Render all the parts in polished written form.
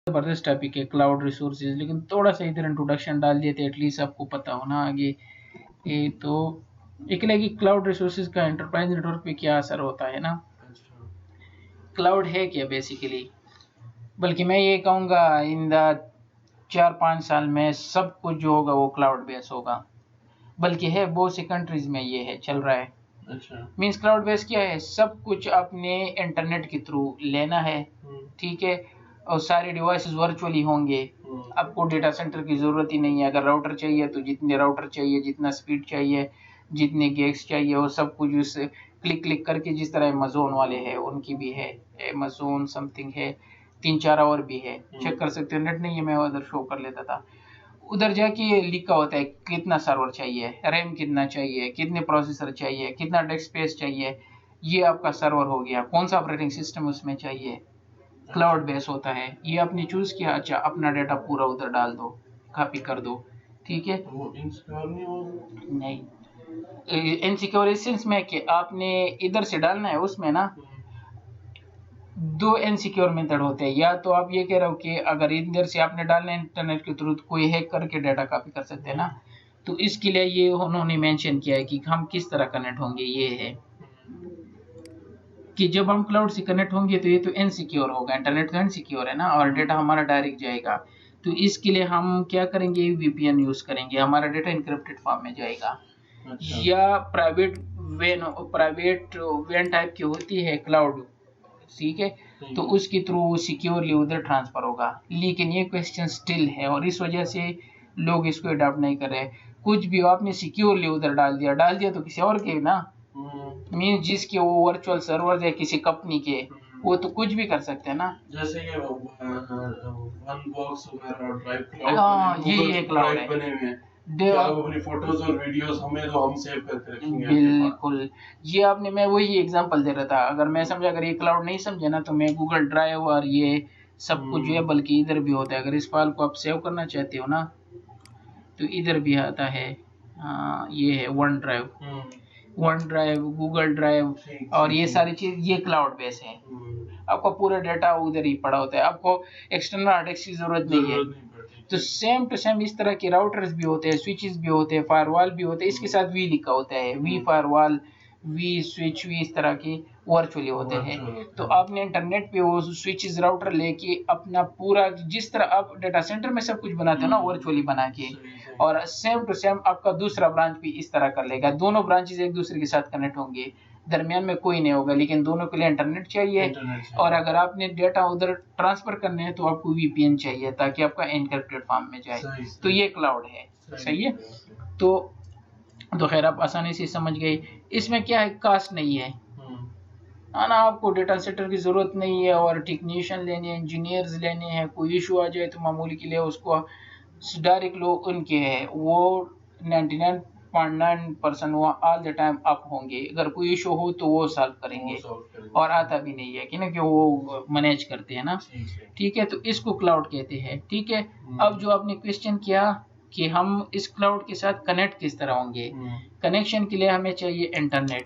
जबरदस्त टॉपिक है cloud resources, लेकिन थोड़ा सा इधर इंट्रोडक्शन डाल दिए थे, एटलीस्ट आपको पता हो ना आगे। ये तो एक लगी क्लाउड रिसोर्सेज का एंटरप्राइज नेटवर्क पे क्या असर होता है ना। क्लाउड है क्या बेसिकली, बल्कि मैं ये कहूँगा इन द 4-5 साल में सब कुछ जो होगा वो क्लाउड बेस होगा, बल्कि है बहुत सी कंट्रीज में ये है चल रहा है। मीन्स क्लाउड बेस क्या है, सब कुछ अपने इंटरनेट के थ्रू लेना है, ठीक है, और सारे डिवाइसेस वर्चुअली होंगे। आपको डेटा सेंटर की जरूरत ही नहीं है। अगर राउटर चाहिए तो जितने राउटर चाहिए, जितना स्पीड चाहिए, जितने गैस चाहिए, वो सब कुछ उस क्लिक क्लिक करके, जिस तरह अमेज़न वाले हैं उनकी भी है, अमेज़न समथिंग है, 3-4 और भी है, चेक कर सकते हो। नेट नहीं है, मैं उधर शो कर लेता था। उधर जाके लिखा होता है कितना सर्वर चाहिए, रैम कितना चाहिए, कितने प्रोसेसर चाहिए, कितना डिस्क स्पेस चाहिए, ये आपका सर्वर हो गया। कौन सा ऑपरेटिंग सिस्टम उसमें चाहिए, क्लाउड बेस होता है। ये आपने चूज किया, अच्छा अपना डेटा पूरा उधर डाल दो, कॉपी कर दो, ठीक है। वो इनसिक्योर नहीं, इनसिक्योर इस सेंस में कि आपने इधर से डालना है उसमें ना। दो इनसिक्योर मेथड होते हैं, या तो आप ये कह रहे हो कि अगर इधर से आपने डालना है इंटरनेट के थ्रू, कोई हैक करके डाटा कॉपी कर सकते हैं ना। तो इसके लिए ये उन्होंने मेंशन किया है कि हम किस तरह कनेक्ट होंगे। ये है कि जब हम क्लाउड से कनेक्ट होंगे तो ये तो इनसिक्योर होगा, इंटरनेट तो इनसिक्योर है ना, और डेटा हमारा डायरेक्ट जाएगा। तो इसके लिए हम क्या करेंगे, वीपीएन यूज करेंगे, हमारा डेटा इनक्रिप्टेड फॉर्म में जाएगा। या प्राइवेट वेन टाइप की होती है क्लाउड, ठीक है, तो उसके थ्रू सिक्योरली उधर ट्रांसफर होगा। लेकिन ये क्वेश्चन स्टिल है, और इस वजह से लोग इसको अडॉप्ट नहीं कर रहे। कुछ भी आपने सिक्योरली उधर डाल दिया तो किसी और के ना, मीन जिसके वो वर्चुअल सर्वर है किसी कंपनी के, वो तो कुछ भी कर सकते हैं ना। जैसे ये वन बॉक्स वगैरह ड्राइव क्लाउड, ये क्लाउड है बने हुए हैं, आप अपनी फोटोज और वीडियोस हमें तो हम सेव करके रखेंगे। बिल्कुल, ये आपने, मैं वही एग्जांपल दे रहा था। अगर मैं समझा, अगर ये क्लाउड नहीं समझे ना, तो मैं गूगल ड्राइव और ये सब कुछ है, बल्कि इधर भी होता है। अगर इस फाइल को आप सेव करना चाहते हो ना, तो इधर भी आता है। ये है वन ड्राइव, गूगल ड्राइव, और ये सारी चीज ये क्लाउड बेस है। आपका पूरा डेटा उधर ही पड़ा होता है, आपको एक्सटर्नल हार्ड डिस्क की जरूरत नहीं है। तो सेम टू सेम इस तरह के राउटर्स भी होते हैं, स्विचेस भी होते हैं, फायरवॉल भी होते हैं। इसके साथ वी लिखा होता है, V firewall, V switch, V इस तरह के वर्चुअली होते हैं। तो आपने इंटरनेट पे वो स्विचेस राउटर लेके अपना पूरा, जिस तरह आप डेटा सेंटर में सब कुछ बनाते हो ना वर्चुअली बना के, और सेम टू सेम आपका दूसरा ब्रांच भी इस तरह कर लेगा। दोनों ब्रांचेस एक दूसरे के साथ कनेक्ट होंगे, दरमियान में कोई नहीं होगा, लेकिन दोनों के लिए इंटरनेट चाहिए। और अगर आपने डेटा उधर ट्रांसफर करने हैं तो आपको वीपीएन चाहिए, ताकि आपका एनक्रिप्टेड फॉर्म में जाए। तो ये क्लाउड है, सही है। तो खैर आप आसानी से समझ गए। इसमें क्या है, कास्ट नहीं है ना, आपको डेटा सेंटर की जरूरत नहीं है, और टेक्नीशियन लेने हैं, इंजीनियर्स लेने हैं। कोई इशू आ जाए तो मामूली के लिए उसको डायरेक्ट लोग उनके हैं, वो 99.9% वो ऑल द टाइम अप होंगे। अगर कोई इशू हो तो वो सॉल्व करेंगे, और आता भी नहीं है कि वो मैनेज करते हैं ना, ठीक है। तो इसको क्लाउड कहते हैं, ठीक है। अब जो आपने क्वेश्चन किया कि हम इस क्लाउड के साथ कनेक्ट किस तरह होंगे, कनेक्शन के लिए हमें चाहिए इंटरनेट,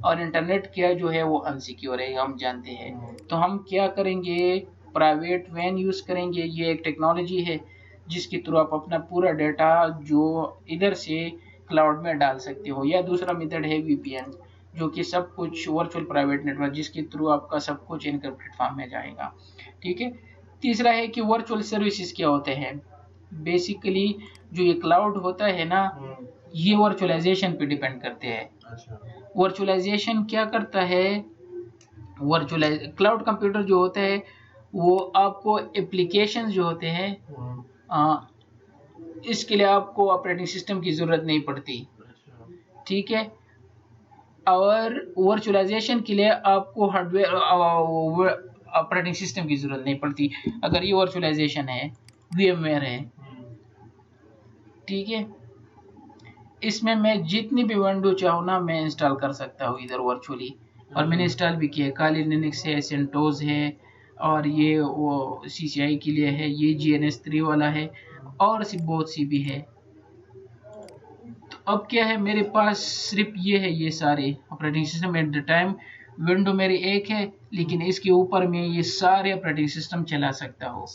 और इंटरनेट क्या जो है वो अनसिक्योर है, हम जानते हैं। तो हम क्या करेंगे, प्राइवेट वैन यूज करेंगे। ये एक टेक्नोलॉजी है जिसके थ्रू आप अपना पूरा डेटा जो इधर से क्लाउड में डाल सकते हो। या दूसरा मेथड है वीपीएन, जो कि सब कुछ वर्चुअल प्राइवेट नेटवर्क, जिसके थ्रू आपका सब कुछ इनक्रिप्टेड फॉर्म में जाएगा, ठीक है। तीसरा है कि वर्चुअल सर्विसेज क्या होते हैं। बेसिकली जो ये क्लाउड होता है ना, ये वर्चुअलाइजेशन पे डिपेंड करते हैं। वर्चुअलाइजेशन क्या करता है, क्लाउड कंप्यूटर जो होता है वो आपको एप्लीकेशन जो होते हैं, इसके लिए आपको ऑपरेटिंग सिस्टम की जरूरत नहीं पड़ती, ठीक है। और वर्चुअलाइजेशन के लिए आपको हार्डवेयर ऑपरेटिंग सिस्टम की जरूरत नहीं पड़ती। अगर ये वर्चुअलाइजेशन है, वीएमवेयर है, ठीक है, इसमें मैं जितनी भी विंडो चाहूँ ना मैं इंस्टॉल कर सकता हूँ इधर वर्चुअली। और मैंने इंस्टॉल भी किया है, काली लिनक्स है, सेंटोस है, और ये वो CCI के लिए है, ये GNS3 वाला है, और बहुत सी भी है। तो अब क्या है, मेरे पास सिर्फ ये है, ये सारे operating system at the time. Window मेरी एक है, लेकिन इसके ऊपर में ये सारे ऑपरेटिंग सिस्टम चला सकता हो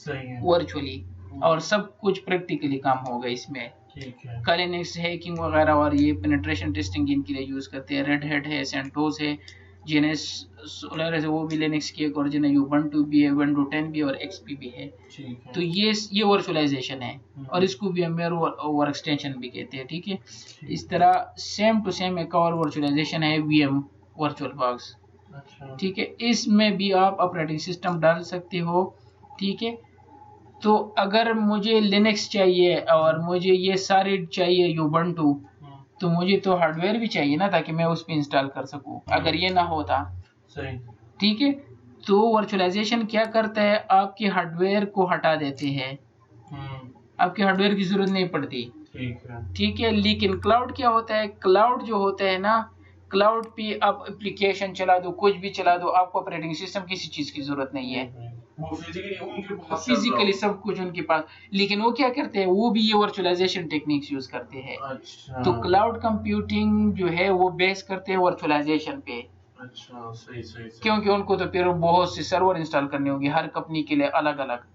वर्चुअली, और सब कुछ प्रैक्टिकली काम होगा इसमें। कल लिनक्स हैकिंग वगैरह और ये पेनिट्रेशन टेस्टिंग इनके लिए यूज करते हैं। रेड हैट है, सेंटोस है, जीएनएस सोलारिस है, वो भी लिनक्स की एक वर्जन है, ubuntu भी है, विंडोज 10 भी और एक्सपी भी है। तो ये वर्चुअलाइजेशन है, और इसको VMware वर्क एक्सटेंशन भी कहते हैं। ठीक है, इस तरह सेम टू सेम एक और वर्चुअलाइजेशन है VM वर्चुअल बॉक्स। ठीक है, इसमें भी आप ऑपरेटिंग सिस्टम डाल सकते हो। ठीक है, तो अगर मुझे लिनक्स चाहिए और मुझे ये सारे चाहिए ubuntu, तो मुझे तो हार्डवेयर भी चाहिए ना, ताकि मैं उस पर इंस्टॉल कर सकूं। अगर ये ना होता, ठीक है, तो वर्चुअलाइजेशन क्या करता है, आपके हार्डवेयर को हटा देते हैं, आपके हार्डवेयर की जरूरत नहीं पड़ती। ठीक है, लेकिन क्लाउड क्या होता है, क्लाउड जो होता है ना, क्लाउड पे आप एप्लीकेशन चला दो, कुछ भी चला दो, आपको ऑपरेटिंग सिस्टम किसी चीज की जरूरत नहीं है, वो फिजिकली सब कुछ उनके पास। लेकिन वो क्या करते हैं, वो भी ये वर्चुअलाइजेशन टेक्निक्स यूज करते हैं। तो क्लाउड कंप्यूटिंग जो है वो बेस करते हैं वर्चुअलाइजेशन पे। सही। क्योंकि उनको तो फिर बहुत से सर्वर इंस्टॉल करने होंगे हर कंपनी के लिए अलग अलग।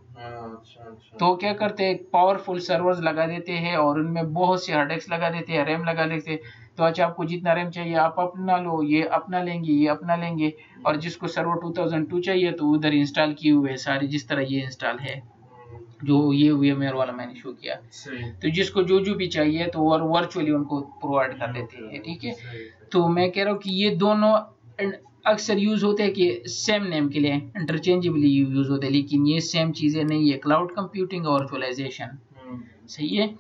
तो क्या करते हैं, पावरफुल सर्वर्स लगा देते हैं और उनमें बहुत से हार्ड डिस्क लगा देते हैं, रैम लगा देते हैं। तो अच्छा, आपको जितना रैम चाहिए आप अपना लो, ये अपना लेंगे, ये अपना लेंगे, और जिसको सर्वर 2002 चाहिए तो उधर इंस्टॉल किए हुए सारे, जिस तरह ये इंस्टॉल है जो ये VMware वाला मैंने शो किया। तो जिसको जो भी चाहिए तो वर्चुअली उनको प्रोवाइड कर देते हैं। ठीक है, तो मैं कह रहा हूँ कि ये दोनों अक्सर यूज होते हैं कि सेम नेम के लिए इंटरचेंजेबली यूज होते हैं, लेकिन ये सेम चीजें नहीं है, क्लाउड कंप्यूटिंग और वर्चुअलाइजेशन। सही है,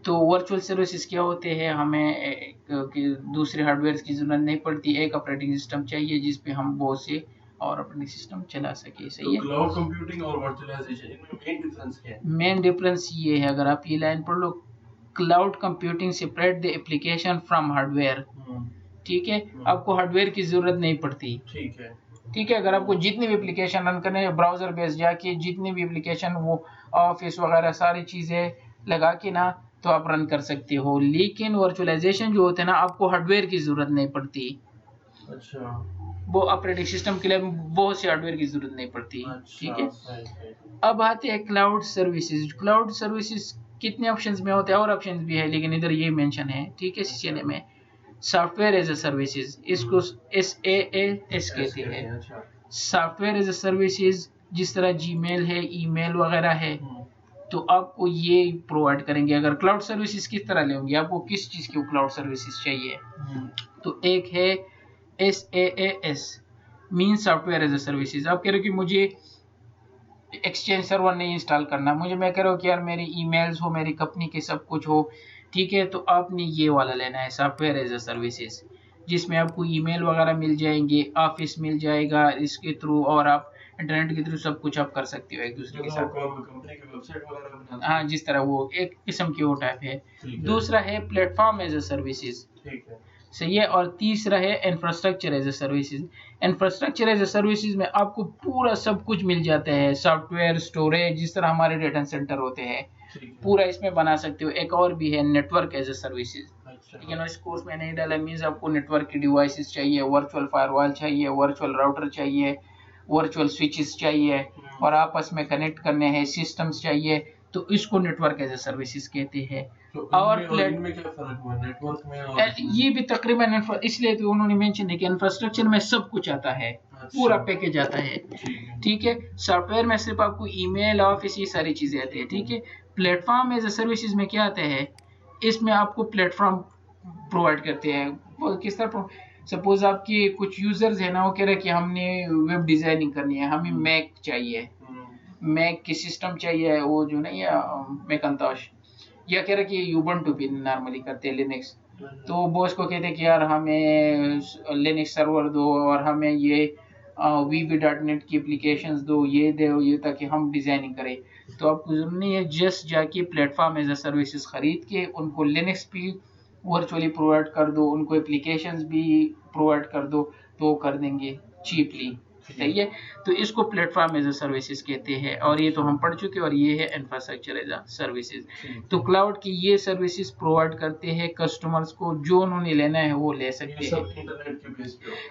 तो वर्चुअल सर्विसेज क्या होते हैं, हमें दूसरे हार्डवेयर की जरूरत नहीं पड़ती, एक ऑपरेटिंग सिस्टम चाहिए जिसपे हम बहुत से और ऑपरेटिंग सिस्टम चला सके। सही है, तो क्लाउड कंप्यूटिंग और वर्चुअलाइजेशन इनमें मेन डिफरेंस क्या है? मेन डिफरेंस ये है, अगर आप ये लाइन पढ़ लो, cloud computing separate the application from hardware. ठीक है, आपको हार्डवेयर की जरूरत नहीं पड़ती। ठीक है, अगर आपको जितनी भी एप्लीकेशन रन करने, ब्राउजर बेस जाके जितनी भी एप्लीकेशन, वो ऑफिस वगैरह सारी चीजें लगा के ना, तो आप रन कर सकते हो। लेकिन वर्चुअलाइजेशन जो होता है ना, आपको हार्डवेयर की जरूरत नहीं पड़ती। अच्छा, वो ऑपरेटिंग सिस्टम के लिए बहुत से हार्डवेयर की जरूरत नहीं पड़ती। ठीक है, अब आते हैं क्लाउड सर्विसेज। क्लाउड सर्विसेज कितने ऑप्शंस में होते हैं, और ऑप्शंस भी है, लेकिन इधर ये मेंशन है। ठीक है, CCNA में सॉफ्टवेयर एज ए सर्विसेज, इसको SaaS कहते हैं। सॉफ्टवेयर एज ए सर्विसेज, जिस तरह जीमेल है, ईमेल वगैरह है, तो आपको ये प्रोवाइड करेंगे। अगर क्लाउड सर्विसेज किस तरह लेंगे, आपको किस चीज की क्लाउड सर्विसेज चाहिए, तो एक है SaaS, mean software as a services. आप कह रहे हो कि मुझे एक्सचेंज सर्वर नहीं इंस्टॉल करना, मैं कह रहा हूँ कि यार मेरी ईमेल्स हो, मेरी कंपनी के सब कुछ हो। ठीक है, तो आपने ये वाला लेना है, सॉफ्टवेयर एज ए सर्विसेज, जिसमें आपको ईमेल वगैरह मिल जाएंगे, ऑफिस मिल जाएगा इसके थ्रू, और आप इंटरनेट के थ्रू सब कुछ आप कर सकते हो एक दूसरे के साथ। कंपनी की वेबसाइट वगैरह, हाँ, जिस तरह वो एक किस्म की वो टाइप है। दूसरा है प्लेटफॉर्म एज ए सर्विसेज। ठीक है, सही है, और तीसरा है infrastructure as a services. Infrastructure as a services में आपको पूरा सब कुछ मिल जाता है, सॉफ्टवेयर, स्टोरेज, जिस तरह हमारे डेटा सेंटर होते हैं, पूरा इसमें बना सकते हो। एक और भी है नेटवर्क एज ए सर्विसेज, लेकिन इस कोर्स में नहीं डाला। मींस आपको नेटवर्क की डिवाइसेस चाहिए, वर्चुअल फायरवॉल चाहिए, वर्चुअल राउटर चाहिए, वर्चुअल स्विचेस चाहिए, और आपस में कनेक्ट करने हैं सिस्टम्स चाहिए, तो इसको नेटवर्क एज ए सर्विसेज कहते हैं। तो और इनमें क्या फर्क हुआ नेटवर्क में और ये भी तकरीबन इसलिए तो उन्होंने मेंशन है कि इंफ्रास्ट्रक्चर में सब कुछ आता है, पूरा पैकेज आता है। ठीक है, सॉफ्टवेयर में सिर्फ आपको ईमेल, ऑफिस, ये सारी चीजें आती है। ठीक है, प्लेटफॉर्म एज ए सर्विसेज में क्या आता है, इसमें आपको प्लेटफॉर्म प्रोवाइड करते हैं। किस तरह, सपोज आपके कुछ यूजर्स है ना, वो कह रहे हैं कि हमने वेब डिजाइनिंग करनी है, हमें मैक चाहिए, मैक की सिस्टम चाहिए, वो जो नहीं है मैकिंटॉश, या कह रहे कि ubuntu पे नॉर्मली करते हैं लिनक्स। तो बॉस को कहते हैं कि यार हमें लिनक्स सर्वर दो, और हमें ये VB.NET की एप्लीकेशंस दो, ये दो, ये, ताकि हम डिजाइनिंग करें। तो आपको जरूरत नहीं है, जस्ट जाके प्लेटफॉर्म एज ए सर्विसेज खरीद के उनको लिनक्स भी वर्चुअली प्रोवाइड कर दो, उनको एप्लीकेशंस भी प्रोवाइड कर दो, तो कर देंगे चीपली। सही है, तो इसको प्लेटफॉर्म एज ए सर्विसेज कहते हैं, और ये तो हम पढ़ चुके हैं। और ये है इंफ्रास्ट्रक्चर एज ए सर्विसेज। तो क्लाउड की ये सर्विसेज प्रोवाइड करते हैं कस्टमर्स को, जो उन्होंने लेना है वो ले सकते हैं,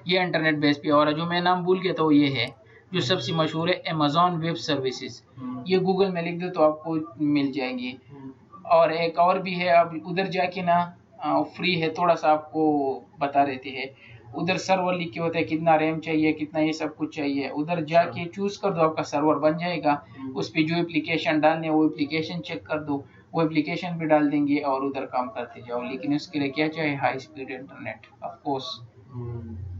ये इंटरनेट बेस पे। और जो मैं नाम भूल गया था वो ये है जो सबसे मशहूर है अमेजॉन वेब सर्विसेज, ये गूगल में लिख दो तो आपको मिल जाएंगी। और एक और भी है, अब उधर जाके ना फ्री है, थोड़ा सा आपको बता देते हैं। उधर सर्वर लिख के होता है कितना रैम चाहिए, कितना ये सब कुछ चाहिए, उधर जाके चूज कर दो, आपका सर्वर बन जाएगा। उस पे जो एप्लीकेशन डालने वो एप्लीकेशन चेक कर दो, वो एप्लीकेशन भी डाल देंगे और उधर काम करते जाओ। लेकिन उसके लिए क्या चाहिए? High speed internet of course,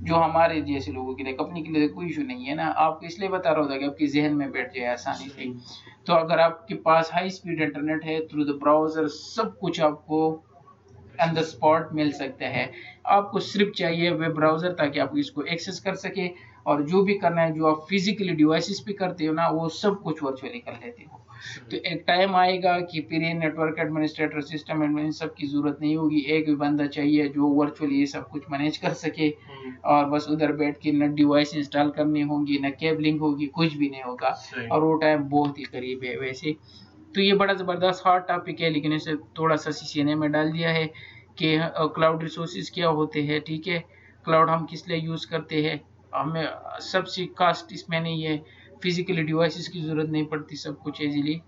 जो हमारे जैसे लोगों के लिए, कंपनी के लिए कोई इशू नहीं है ना। आपको इसलिए बता रहा होता कि आपके जहन में बैठ जाए आसानी से। तो अगर आपके पास हाई स्पीड इंटरनेट है, थ्रू द ब्राउजर सब कुछ आपको ऑन द स्पॉट मिल सकता है। आपको सिर्फ चाहिए वेब ब्राउजर, ताकि आप इसको एक्सेस कर सके और जो भी करना है, जो आप फिजिकली डिवाइसेस पे करते हो ना, वो सब कुछ वर्चुअली कर लेते हो। तो एक टाइम आएगा कि फिर ये नेटवर्क एडमिनिस्ट्रेटर, सिस्टम एडमिन सब की जरूरत नहीं होगी। एक भी बंदा चाहिए जो वर्चुअली ये सब कुछ मैनेज कर सके, और बस उधर बैठ के न डिवाइस इंस्टॉल करनी होंगी, न केबलिंग होगी, कुछ भी नहीं होगा। और वो टाइम बहुत ही करीब है वैसे। तो ये बड़ा ज़बरदस्त हॉट टॉपिक है, लेकिन इसे थोड़ा सा सीसीएनए में डाल दिया है कि क्लाउड रिसोर्सेज क्या होते हैं। ठीक है, क्लाउड हम किस लिए यूज़ करते हैं, हमें सबसे कास्ट इसमें नहीं है, फिजिकली डिवाइसेस की ज़रूरत नहीं पड़ती, सब कुछ इजीली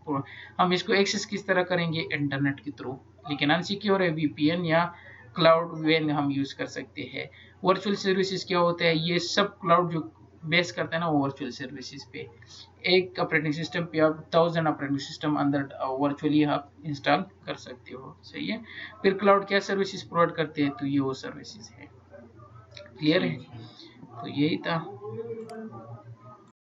हम इसको एक्सेस किस तरह करेंगे? इंटरनेट के थ्रू, लेकिन अनसिक्योर है, वीपीएन या क्लाउड वेन हम यूज़ कर सकते हैं। वर्चुअल सर्विसेज क्या होता है? ये सब क्लाउड जो बेस करते हैं ना, वो वर्चुअल सर्विसेज पे, एक ऑपरेटिंग सिस्टम पे आप 1000 ऑपरेटिंग सिस्टम अंदर वर्चुअली आप इंस्टॉल कर सकते हो। सही है। फिर क्लाउड क्या सर्विसेज प्रोवाइड करते हैं? तो ये वो सर्विसेज है। क्लियर है? तो यही था।